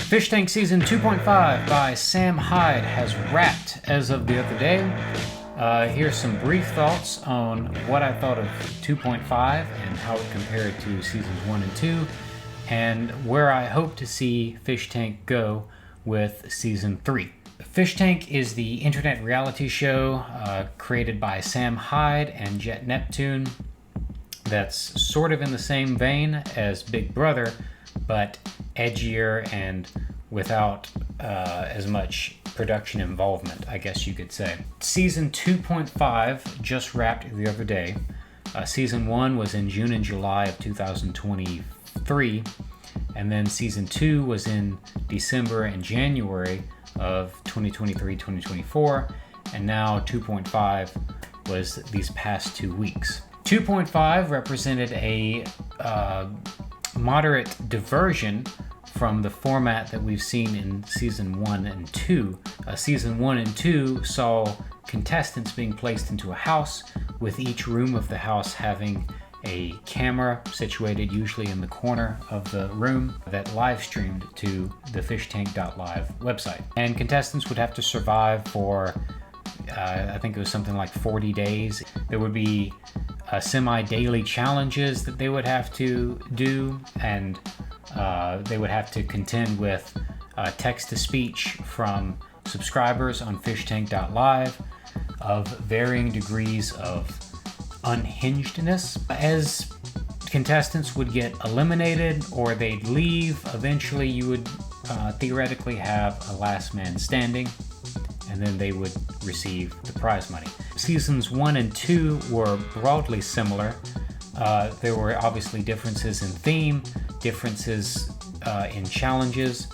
Fishtank Season 2.5 by Sam Hyde has wrapped as of the other day. Here's some brief thoughts on what I thought of 2.5 and how it compared to Seasons 1 and 2, and where I hope to see Fishtank go with Season 3. Fishtank is the internet reality show created by Sam Hyde and Jet Neptune that's sort of in the same vein as Big Brother, but edgier and without as much production involvement, I guess you could say. Season 2.5 just wrapped the other day. Season 1 was in June and July of 2023, and then Season 2 was in December and January of 2023-2024, and now 2.5 was these past 2 weeks. 2.5 represented a moderate diversion from the format that we've seen in Season 1 and 2. Season 1 and 2 saw contestants being placed into a house, with each room of the house having a camera situated usually in the corner of the room that live streamed to the fishtank.live website. And contestants would have to survive for, I think it was something like 40 days. There would be semi-daily challenges that they would have to do, and they would have to contend with text-to-speech from subscribers on fishtank.live of varying degrees of unhingedness. As contestants would get eliminated or they'd leave, eventually you would theoretically have a last man standing, and then they would receive the prize money. Seasons 1 and 2 were broadly similar. There were obviously differences in theme, differences in challenges,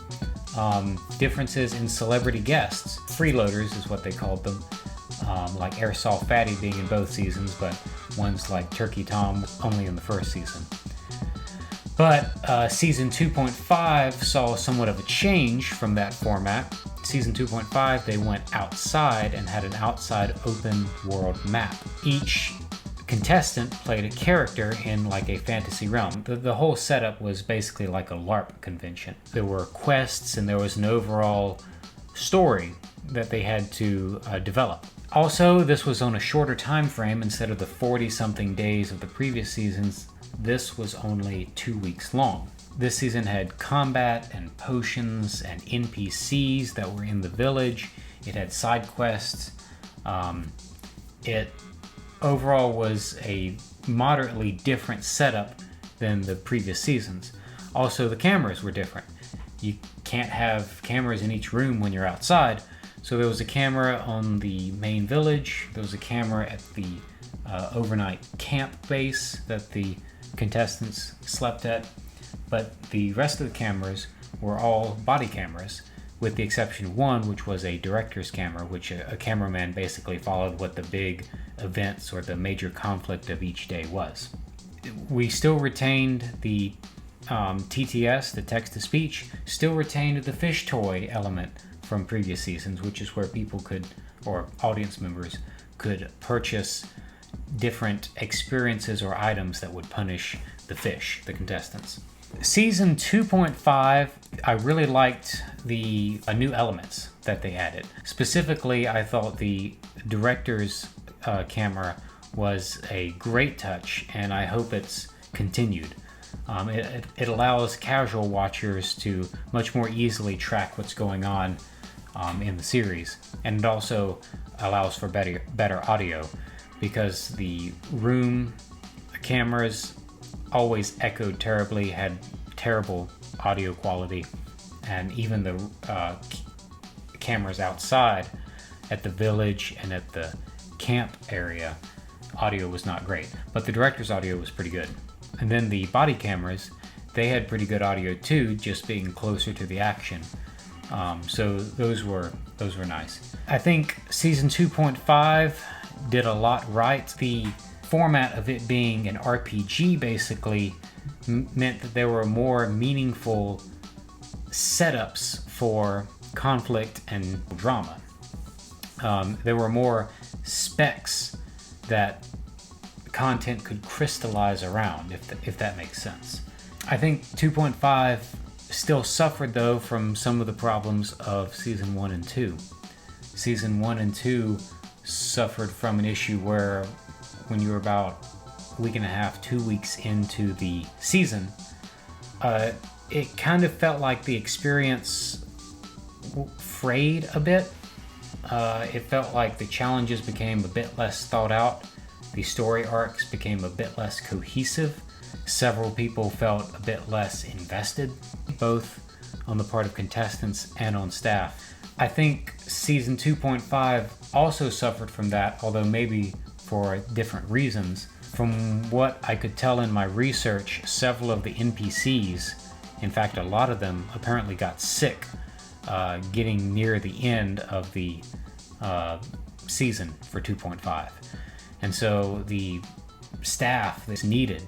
differences in celebrity guests. Freeloaders is what they called them, like Airsoft Fatty being in both seasons, but ones like Turkey Tom only in the first season. But Season 2.5 saw somewhat of a change from that format. Season 2.5, they went outside and had an outside open world map. Each contestant played a character in like a fantasy realm. The whole setup was basically like a LARP convention. There were quests and there was an overall story that they had to develop. Also, this was on a shorter time frame. Instead of the 40-something days of the previous seasons, this was only 2 weeks long. This season had combat and potions and NPCs that were in the village. It had side quests. It overall was a moderately different setup than the previous seasons. Also, the cameras were different. You can't have cameras in each room when you're outside. So there was a camera on the main village. There was a camera at the overnight camp base that the contestants slept at. But the rest of the cameras were all body cameras, with the exception of one, which was a director's camera, which a cameraman basically followed what the big events or the major conflict of each day was. We still retained the TTS, the text-to-speech, still retained the fish toy element from previous seasons, which is where people could, or audience members, could purchase different experiences or items that would punish the fish, the contestants. Season 2.5, I really liked the new elements that they added. Specifically, I thought the director's camera was a great touch, and I hope it's continued. It allows casual watchers to much more easily track what's going on in the series, and it also allows for better audio, because the room cameras always echoed terribly, had terrible audio quality, and even the cameras outside at the village and at the camp area, audio was not great, but the director's audio was pretty good. And then the body cameras, they had pretty good audio too, just being closer to the action. So those were nice. I think Season 2.5 did a lot right. The format of it being an RPG basically meant that there were more meaningful setups for conflict and drama. There were more specs that content could crystallize around, if that makes sense. I think 2.5 still suffered though from some of the problems of season 1 and 2. Season 1 and 2 suffered from an issue where when you were about a week and a half, 2 weeks into the season, it kind of felt like the experience frayed a bit. It felt like the challenges became a bit less thought out. The story arcs became a bit less cohesive. Several people felt a bit less invested, both on the part of contestants and on staff. I think season 2.5 also suffered from that, although maybe for different reasons. From what I could tell in my research, several of the NPCs, in fact a lot of them, apparently got sick getting near the end of the season for 2.5. And so the staff that's needed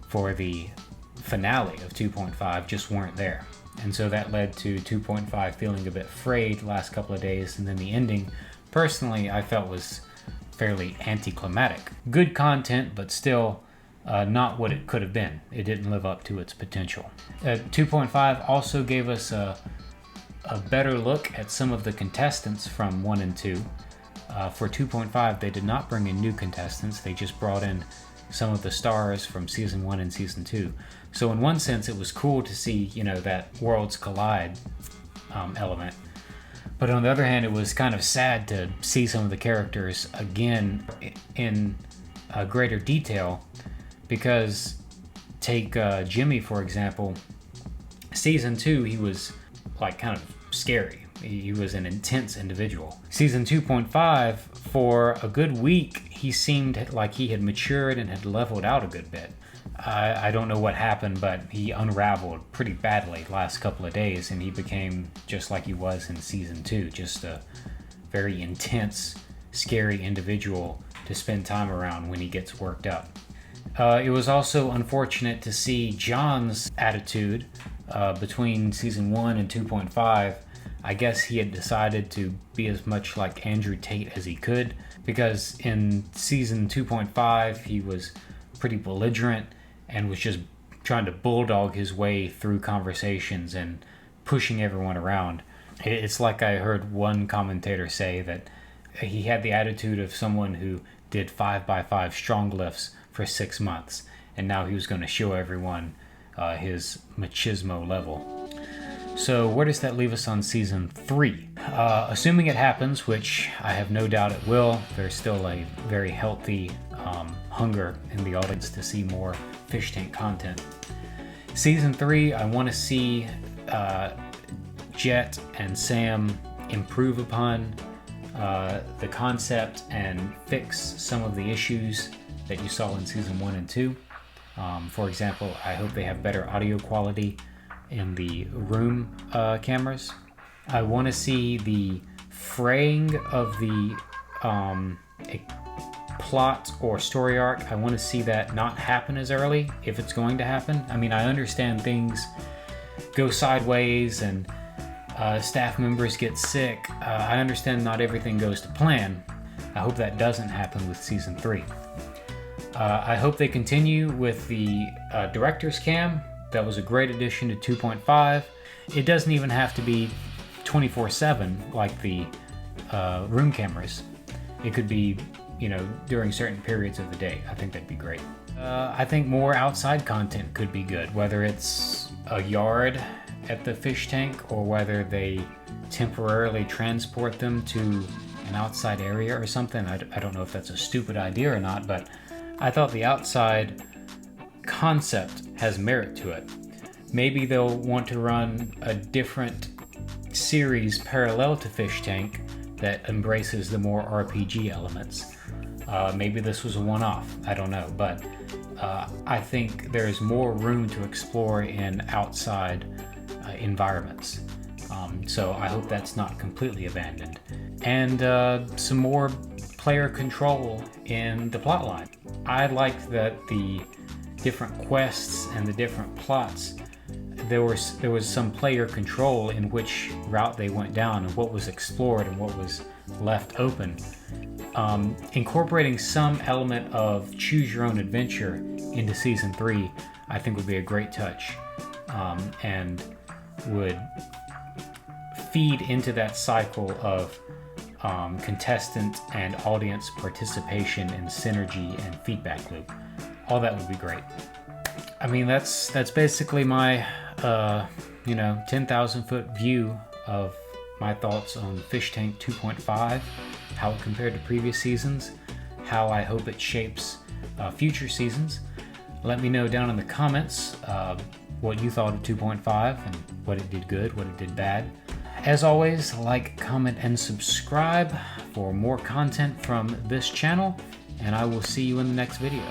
for the finale of 2.5 just weren't there. And so that led to 2.5 feeling a bit frayed the last couple of days, and then the ending, personally, I felt was fairly anticlimactic. Good content, but still not what it could have been. It didn't live up to its potential. 2.5 also gave us a better look at some of the contestants from 1 and 2. For 2.5, they did not bring in new contestants. They just brought in some of the stars from season 1 and season 2. So in one sense, it was cool to see, that worlds collide element. But on the other hand, it was kind of sad to see some of the characters again in greater detail, because take Jimmy, for example. Season 2, he was like kind of scary. He was an intense individual. Season 2.5, for a good week, he seemed like he had matured and had leveled out a good bit. I don't know what happened, but he unraveled pretty badly the last couple of days, and he became just like he was in season 2, just a very intense, scary individual to spend time around when he gets worked up. It was also unfortunate to see John's attitude between season 1 and 2.5. I guess he had decided to be as much like Andrew Tate as he could, because in season 2.5 he was pretty belligerent and was just trying to bulldog his way through conversations and pushing everyone around. It's like I heard one commentator say that he had the attitude of someone who did 5x5 strong lifts for 6 months, and now he was going to show everyone his machismo level. So where does that leave us on season 3? Assuming it happens, which I have no doubt it will, there's still a very healthy hunger in the audience to see more Fishtank content. Season 3, I want to see Jet and Sam improve upon the concept and fix some of the issues that you saw in season 1 and 2. For example, I hope they have better audio quality in the room cameras. I want to see the fraying of the plot or story arc. I want to see that not happen as early, if it's going to happen. I mean, I understand things go sideways and staff members get sick. I understand not everything goes to plan. I hope that doesn't happen with season 3. I hope they continue with the director's cam. That was a great addition to 2.5. It doesn't even have to be 24/7 like the room cameras. It could be, during certain periods of the day. I think that'd be great. I think more outside content could be good, whether it's a yard at the fish tank or whether they temporarily transport them to an outside area or something. I don't know if that's a stupid idea or not, but I thought the outside concept has merit to it. Maybe they'll want to run a different series parallel to Fishtank that embraces the more RPG elements. Maybe this was a one-off, I don't know, but I think there's more room to explore in outside environments. So I hope that's not completely abandoned. And some more player control in the plotline. I liked that the different quests and the different plots, there was some player control in which route they went down and what was explored and what was left open. Incorporating some element of choose your own adventure into season 3, I think would be a great touch. And would feed into that cycle of contestant and audience participation and synergy and feedback loop. All that would be great. I mean, that's basically my 10,000 foot view of my thoughts on Fishtank 2.5, how it compared to previous seasons, how I hope it shapes future seasons. Let me know down in the comments what you thought of 2.5 and what it did good, what it did bad. As always, like, comment, and subscribe for more content from this channel, and I will see you in the next video.